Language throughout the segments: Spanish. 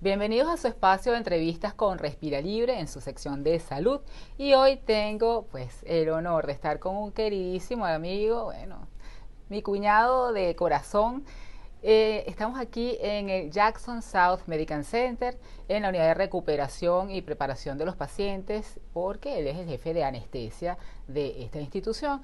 Bienvenidos a su espacio de entrevistas con Respira Libre en su sección de salud. Y hoy tengo pues el honor de estar con un queridísimo amigo, bueno, mi cuñado de corazón. Estamos aquí en el Jackson South Medical Center, en la unidad de recuperación y preparación de los pacientes, porque él es el jefe de anestesia de esta institución.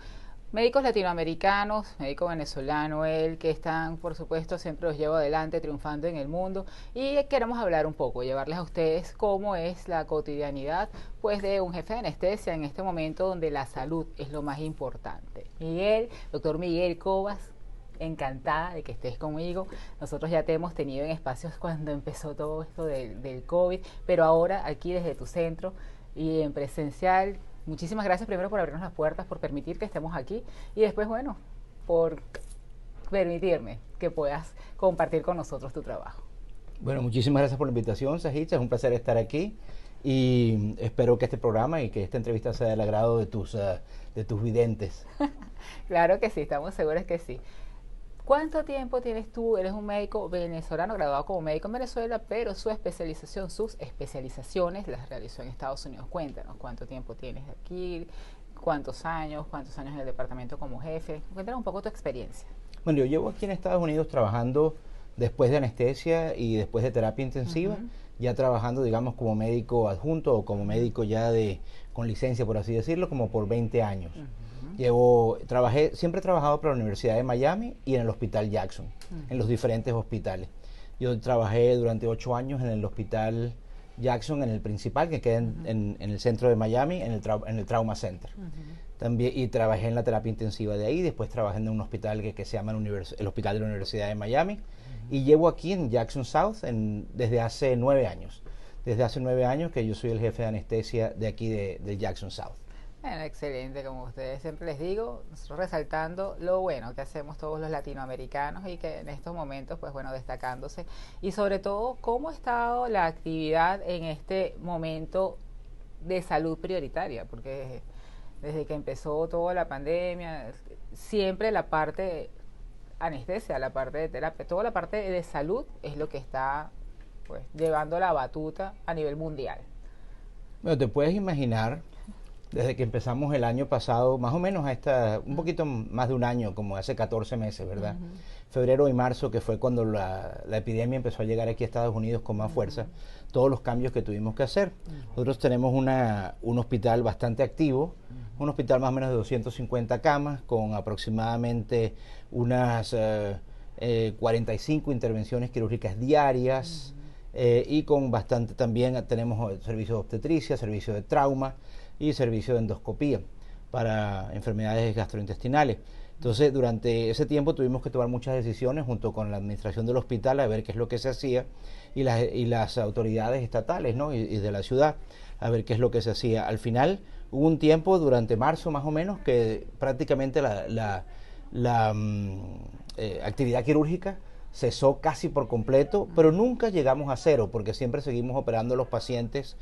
Médicos latinoamericanos, médico venezolano, él que están, por supuesto, siempre los llevo adelante, triunfando en el mundo. Y queremos hablar un poco, llevarles a ustedes cómo es la cotidianidad pues de un jefe de anestesia en este momento donde la salud es lo más importante. Miguel, doctor Miguel Cobas, encantada de que estés conmigo. Nosotros ya te hemos tenido en espacios cuando empezó todo esto del COVID, pero ahora aquí desde tu centro y en presencial. Muchísimas gracias primero por abrirnos las puertas, por permitir que estemos aquí y después, bueno, por permitirme que puedas compartir con nosotros tu trabajo. Bueno, muchísimas gracias por la invitación, Sajitza. Es un placer estar aquí y espero que este programa y que esta entrevista sea del agrado de tus videntes. Claro que sí, estamos seguros que sí. ¿Cuánto tiempo tienes tú? Eres un médico venezolano, graduado como médico en Venezuela, pero sus especializaciones las realizó en Estados Unidos. Cuéntanos, ¿cuánto tiempo tienes aquí? ¿Cuántos años en el departamento como jefe? Cuéntanos un poco tu experiencia. Bueno, yo llevo aquí en Estados Unidos trabajando después de anestesia y después de terapia intensiva, ya trabajando, digamos, como médico adjunto o como médico ya con licencia, por así decirlo, como por 20 años. Siempre he trabajado para la Universidad de Miami y en el Hospital Jackson, en los diferentes hospitales. Yo trabajé durante 8 años en el Hospital Jackson, en el principal, que queda en el centro de Miami, en el Trauma Center. También, y trabajé en la terapia intensiva de ahí, después trabajé en un hospital que se llama el Hospital de la Universidad de Miami, y llevo aquí en Jackson South desde hace 9 años. Desde hace 9 años que yo soy el jefe de anestesia de aquí de Jackson South. Bueno, excelente, como ustedes siempre les digo, nosotros resaltando lo bueno que hacemos todos los latinoamericanos y que en estos momentos, pues bueno, destacándose. Y sobre todo, ¿cómo ha estado la actividad en este momento de salud prioritaria? Porque desde que empezó toda la pandemia, siempre la parte anestesia, la parte de terapia, toda la parte de salud es lo que está pues llevando la batuta a nivel mundial. Bueno, te puedes imaginar, desde que empezamos el año pasado, más o menos un poquito más de un año, como hace 14 meses, ¿verdad? Febrero y marzo, que fue cuando la epidemia empezó a llegar aquí a Estados Unidos con más fuerza, todos los cambios que tuvimos que hacer. Nosotros tenemos un hospital bastante activo, un hospital más o menos de 250 camas, con aproximadamente unas 45 intervenciones quirúrgicas diarias, y con bastante también tenemos servicio de obstetricia, servicio de trauma y servicio de endoscopía para enfermedades gastrointestinales. Entonces, durante ese tiempo tuvimos que tomar muchas decisiones junto con la administración del hospital a ver qué es lo que se hacía y las autoridades estatales, ¿no? y de la ciudad a ver qué es lo que se hacía. Al final hubo un tiempo durante marzo más o menos que prácticamente la actividad quirúrgica cesó casi por completo, pero nunca llegamos a cero porque siempre seguimos operando a los pacientes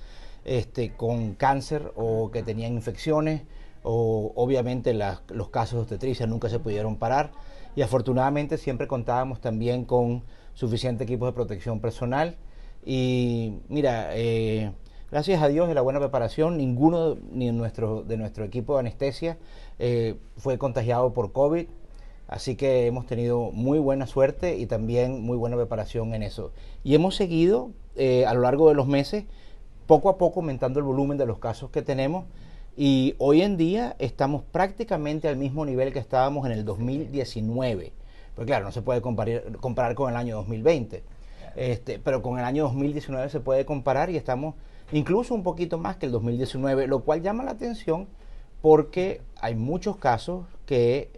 con cáncer o que tenían infecciones, o obviamente los casos de obstetricia nunca se pudieron parar, y afortunadamente siempre contábamos también con suficiente equipo de protección personal. Y mira, gracias a Dios y la buena preparación, ninguno de nuestro equipo de anestesia fue contagiado por COVID. Así que hemos tenido muy buena suerte y también muy buena preparación en eso. Y hemos seguido a lo largo de los meses, poco a poco aumentando el volumen de los casos que tenemos. Y hoy en día estamos prácticamente al mismo nivel que estábamos en el 2019. Pues claro, no se puede comparar con el año 2020. Pero con el año 2019 se puede comparar y estamos incluso un poquito más que el 2019, lo cual llama la atención porque hay muchos casos que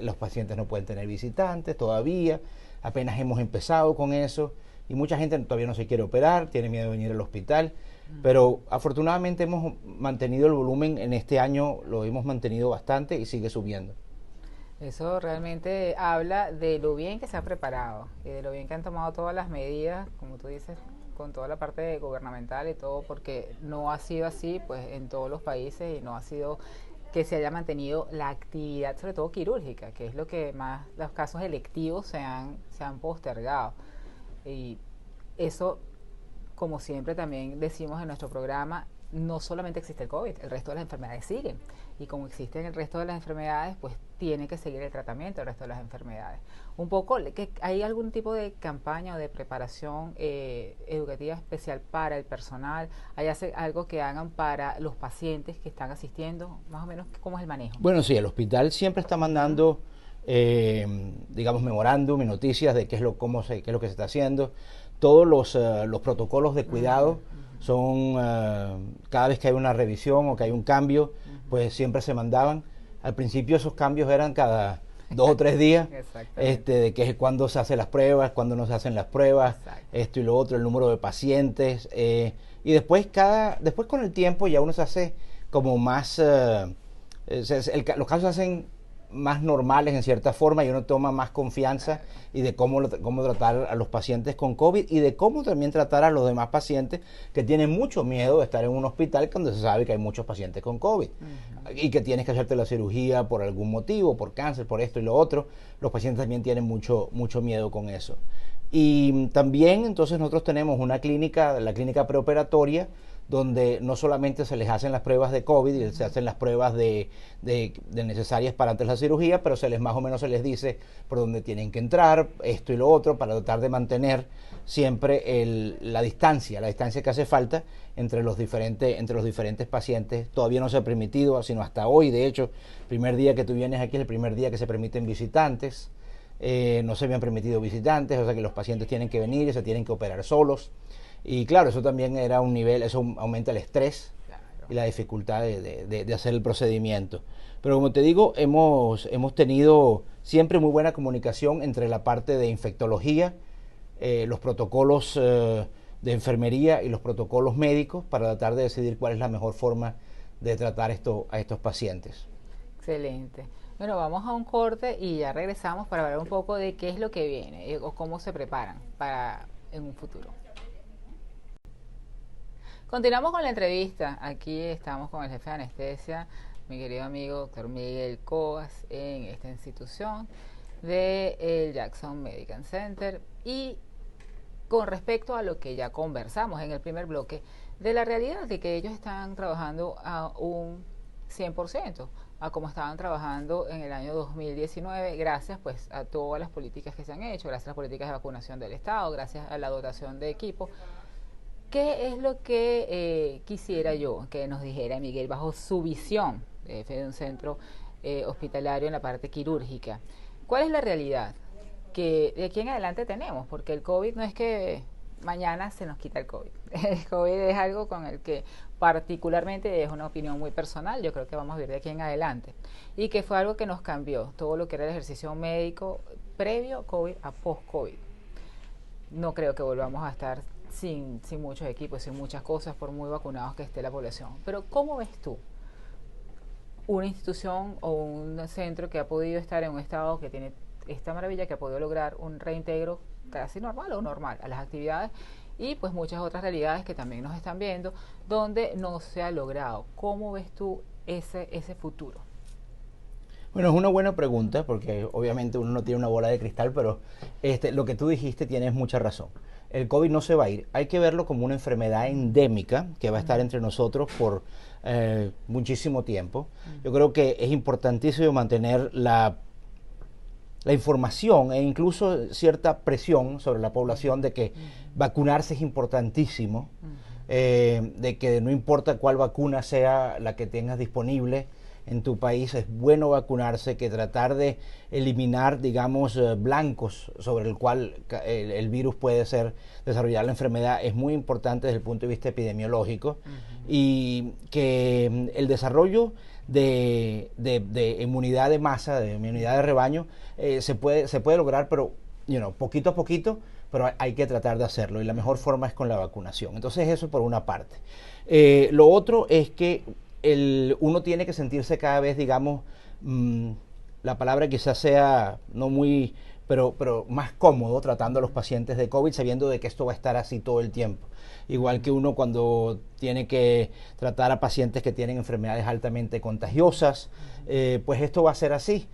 los pacientes no pueden tener visitantes todavía, apenas hemos empezado con eso y mucha gente todavía no se quiere operar, tiene miedo de venir al hospital, pero afortunadamente hemos mantenido el volumen en este año, lo hemos mantenido bastante y sigue subiendo. Eso realmente habla de lo bien que se ha preparado y de lo bien que han tomado todas las medidas, como tú dices, con toda la parte gubernamental y todo, porque no ha sido así pues en todos los países y no ha sido que se haya mantenido la actividad, sobre todo quirúrgica, que es lo que más, los casos electivos se han postergado. Y eso como siempre también decimos en nuestro programa, no solamente existe el COVID, el resto de las enfermedades siguen. Y como existen el resto de las enfermedades, pues tiene que seguir el tratamiento del resto de las enfermedades. Un poco, ¿hay algún tipo de campaña o de preparación educativa especial para el personal? ¿Hay algo que hagan para los pacientes que están asistiendo? Más o menos, ¿cómo es el manejo? Bueno, sí, el hospital siempre está mandando, digamos, memorándum y noticias de qué es qué es lo que se está haciendo. Todos los protocolos de cuidado son, cada vez que hay una revisión o que hay un cambio, pues siempre se mandaban. Al principio esos cambios eran cada 2 o 3 días, de que es cuando se hacen las pruebas, cuando no se hacen las pruebas, esto y lo otro, el número de pacientes, y después con el tiempo ya uno se hace como más, los casos se hacen más normales en cierta forma y uno toma más confianza y de cómo tratar a los pacientes con COVID y de cómo también tratar a los demás pacientes que tienen mucho miedo de estar en un hospital cuando se sabe que hay muchos pacientes con COVID y que tienes que hacerte la cirugía por algún motivo, por cáncer, por esto y lo otro. Los pacientes también tienen mucho miedo con eso. Y también entonces nosotros tenemos una clínica, la clínica preoperatoria, donde no solamente se les hacen las pruebas de COVID y se hacen las pruebas de necesarias para antes de la cirugía, pero más o menos se les dice por dónde tienen que entrar, esto y lo otro, para tratar de mantener siempre la distancia que hace falta entre los diferentes pacientes. Todavía no se ha permitido, sino hasta hoy, de hecho, el primer día que tú vienes aquí es el primer día que se permiten visitantes. No se habían permitido visitantes, o sea que los pacientes tienen que venir y se tienen que operar solos. Y claro, eso también era un nivel, eso aumenta el estrés y la dificultad de hacer el procedimiento. Pero como te digo, hemos tenido siempre muy buena comunicación entre la parte de infectología, los protocolos de enfermería y los protocolos médicos para tratar de decidir cuál es la mejor forma de tratar a estos pacientes. Excelente. Bueno, vamos a un corte y ya regresamos para hablar un poco de qué es lo que viene o cómo se preparan para en un futuro. Continuamos con la entrevista. Aquí estamos con el jefe de anestesia, mi querido amigo doctor Miguel Covas, en esta institución del Jackson Medical Center. Y con respecto a lo que ya conversamos en el primer bloque, de la realidad de que ellos están trabajando a un 100%, a como estaban trabajando en el año 2019, gracias pues a todas las políticas que se han hecho, gracias a las políticas de vacunación del Estado, gracias a la dotación de equipo. ¿Qué es lo que quisiera yo que nos dijera Miguel bajo su visión de un centro hospitalario en la parte quirúrgica? ¿Cuál es la realidad que de aquí en adelante tenemos? Porque el COVID no es que mañana se nos quita el COVID. El COVID es algo con el que particularmente, es una opinión muy personal, yo creo que vamos a vivir de aquí en adelante. Y que fue algo que nos cambió todo lo que era el ejercicio médico previo COVID a post-COVID. No creo que volvamos a estar sin muchos equipos, sin muchas cosas, por muy vacunados que esté la población. Pero ¿cómo ves tú una institución o un centro que ha podido estar en un estado que tiene esta maravilla, que ha podido lograr un reintegro casi normal o normal a las actividades y pues muchas otras realidades que también nos están viendo, donde no se ha logrado? ¿Cómo ves tú ese futuro? Bueno, es una buena pregunta porque obviamente uno no tiene una bola de cristal, pero lo que tú dijiste tienes mucha razón. El COVID no se va a ir. Hay que verlo como una enfermedad endémica que va a estar entre nosotros por muchísimo tiempo. Yo creo que es importantísimo mantener la información e incluso cierta presión sobre la población de que vacunarse es importantísimo, de que no importa cuál vacuna sea la que tengas disponible en tu país, es bueno vacunarse, que tratar de eliminar, digamos, blancos sobre el cual el virus puede desarrollar la enfermedad es muy importante desde el punto de vista epidemiológico, y que el desarrollo de inmunidad de masa, de inmunidad de rebaño, se puede lograr, pero poquito a poquito, pero hay que tratar de hacerlo y la mejor forma es con la vacunación. Entonces eso por una parte. Lo otro es que uno tiene que sentirse cada vez, digamos, la palabra quizás sea no muy, pero más cómodo tratando a los pacientes de COVID, sabiendo de que esto va a estar así todo el tiempo. Igual que uno cuando tiene que tratar a pacientes que tienen enfermedades altamente contagiosas, pues esto va a ser así.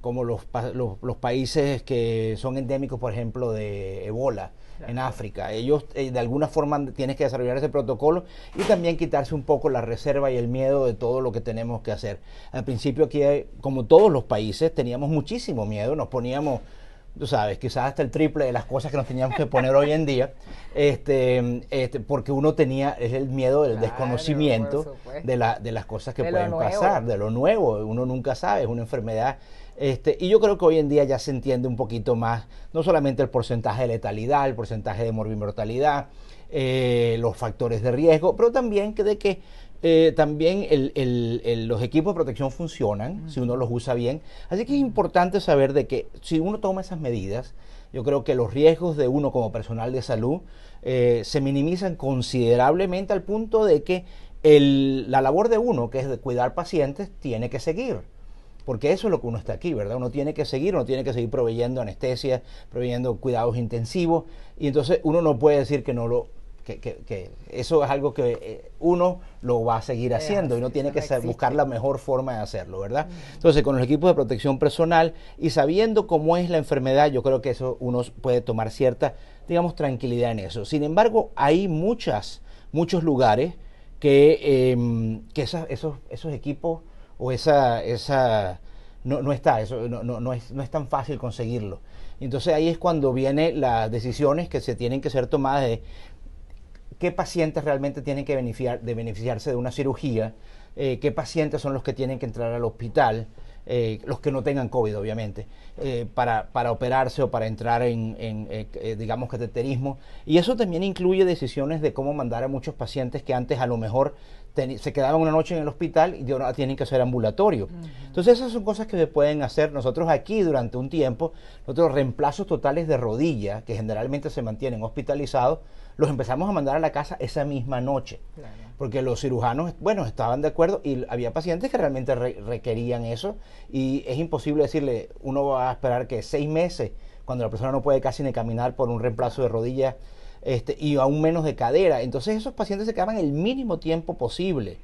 como los países que son endémicos, por ejemplo, de Ebola en África. Ellos de alguna forma tienen que desarrollar ese protocolo y también quitarse un poco la reserva y el miedo de todo lo que tenemos que hacer. Al principio aquí, como todos los países, teníamos muchísimo miedo, nos poníamos, tú sabes, quizás hasta el triple de las cosas que nos teníamos que poner hoy en día, porque uno tenía el miedo del desconocimiento de las cosas que pueden pasar, de lo nuevo, uno nunca sabe, es una enfermedad. Y yo creo que hoy en día ya se entiende un poquito más, no solamente el porcentaje de letalidad, el porcentaje de morbimortalidad, los factores de riesgo, pero también también los equipos de protección funcionan si uno los usa bien. Así que es importante saber de que si uno toma esas medidas, yo creo que los riesgos de uno como personal de salud se minimizan considerablemente al punto de que la labor de uno, que es de cuidar pacientes, tiene que seguir. Porque eso es lo que uno está aquí, ¿verdad? Uno tiene que seguir proveyendo anestesia, proveyendo cuidados intensivos, y entonces uno no puede decir que no lo... Que eso es algo que uno lo va a seguir haciendo y uno tiene que buscar la mejor forma de hacerlo, ¿verdad? Entonces, con los equipos de protección personal y sabiendo cómo es la enfermedad, yo creo que eso uno puede tomar cierta, digamos, tranquilidad en eso. Sin embargo, hay muchos lugares que esos equipos o no es tan fácil conseguirlo. Entonces ahí es cuando vienen las decisiones que se tienen que ser tomadas de qué pacientes realmente tienen que beneficiarse de una cirugía, qué pacientes son los que tienen que entrar al hospital, los que no tengan COVID, obviamente, para operarse o para entrar digamos, cateterismo. Y eso también incluye decisiones de cómo mandar a muchos pacientes que antes a lo mejor se quedaban una noche en el hospital y ahora tienen que hacer ambulatorio. Entonces esas son cosas que se pueden hacer. Nosotros aquí durante un tiempo, nosotros reemplazos totales de rodilla, que generalmente se mantienen hospitalizados, los empezamos a mandar a la casa esa misma noche. Claro. Porque los cirujanos, bueno, estaban de acuerdo y había pacientes que realmente requerían eso y es imposible decirle, uno va a esperar que 6 meses, cuando la persona no puede casi ni caminar por un reemplazo de rodilla y aún menos de cadera. Entonces esos pacientes se quedaban el mínimo tiempo posible.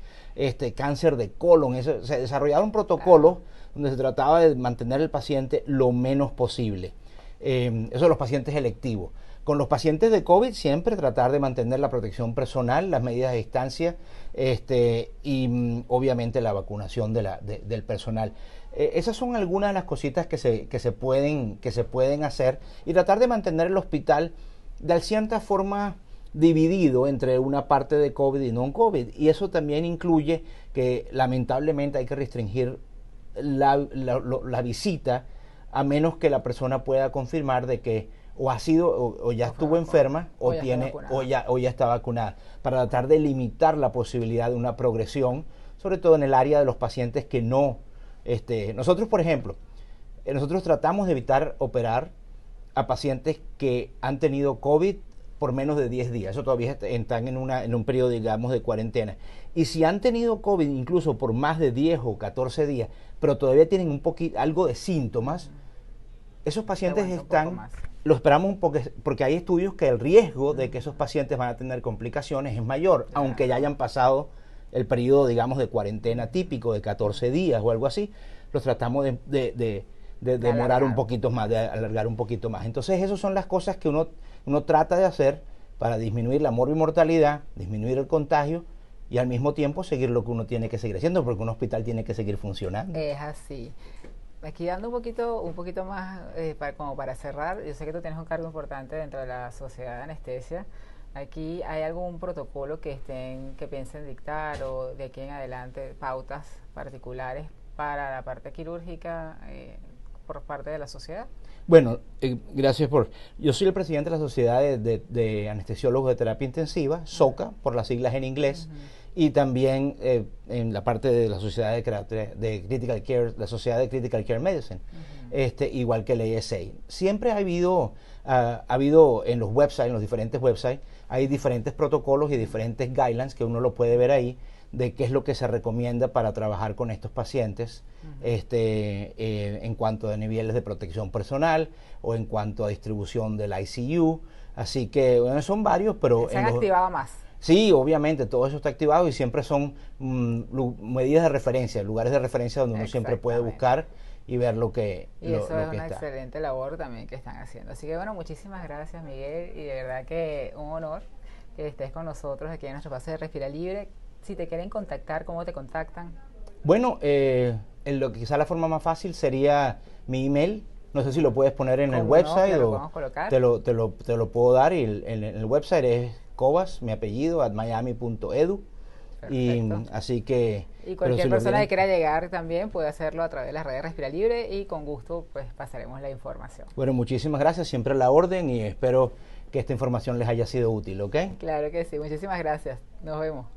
Cáncer de colon, se desarrollaron protocolos donde se trataba de mantener al paciente lo menos posible. Eso de los pacientes electivos. Con los pacientes de COVID siempre tratar de mantener la protección personal, las medidas de distancia y obviamente la vacunación del personal. Esas son algunas de las cositas que se pueden hacer y tratar de mantener el hospital de cierta forma dividido entre una parte de COVID y no COVID. Y eso también incluye que lamentablemente hay que restringir la visita a menos que la persona pueda confirmar de que o ha sido o ya estuvo enferma o ya está vacunada, para tratar de limitar la posibilidad de una progresión, sobre todo en el área de los pacientes que no nosotros, por ejemplo, nosotros tratamos de evitar operar a pacientes que han tenido COVID por menos de 10 días. Eso todavía están en un periodo, digamos, de cuarentena. Y si han tenido COVID incluso por más de 10 o 14 días, pero todavía tienen algo de síntomas, esos pacientes lo esperamos un poco, porque hay estudios que el riesgo de que esos pacientes van a tener complicaciones es mayor, aunque ya hayan pasado el periodo, digamos, de cuarentena típico de 14 días o algo así, los tratamos de demorar un poquito más, de alargar un poquito más. Entonces esas son las cosas que uno trata de hacer para disminuir la morbimortalidad, disminuir el contagio y al mismo tiempo seguir lo que uno tiene que seguir haciendo, porque un hospital tiene que seguir funcionando. Es así. Aquí dando un poquito más como para cerrar, yo sé que tú tienes un cargo importante dentro de la Sociedad de Anestesia. Aquí hay algún protocolo que piensen dictar o de aquí en adelante pautas particulares para la parte quirúrgica por parte de la sociedad. Bueno, gracias yo soy el presidente de la Sociedad de Anestesiólogos de Terapia Intensiva, SOCA, por las siglas en inglés. Y también en la parte de la Sociedad de Critical Care, la Sociedad de Critical Care Medicine, igual que el ASA. Siempre ha habido en los websites, en los diferentes websites, hay diferentes protocolos y diferentes guidelines que uno lo puede ver ahí, de qué es lo que se recomienda para trabajar con estos pacientes, en cuanto a niveles de protección personal o en cuanto a distribución del ICU. Así que bueno, son varios, pero... Se han activado más. Sí, obviamente, todo eso está activado y siempre son medidas de referencia, lugares de referencia donde uno siempre puede buscar y ver lo que, Y eso es lo que una está. excelente labor también que están haciendo. Así que bueno, muchísimas gracias, Miguel, y de verdad que un honor que estés con nosotros aquí en nuestro espacio de Respira Libre. Si te quieren contactar, ¿cómo te contactan? Bueno, en lo que quizá la forma más fácil sería mi email. No sé si lo puedes poner en el ¿Cómo no? website Que lo o podemos colocar. te lo puedo dar. Y el website es Cobas, mi apellido, @miami.edu. Y Perfecto. así que, Y pero si cualquier lo persona que quieren, quiera llegar también puede hacerlo a través de las redes Respira Libre y con gusto pues pasaremos la información. bueno, muchísimas gracias, siempre a la orden y espero que esta información les haya sido útil, ¿ok? Claro que sí, muchísimas gracias. Nos vemos.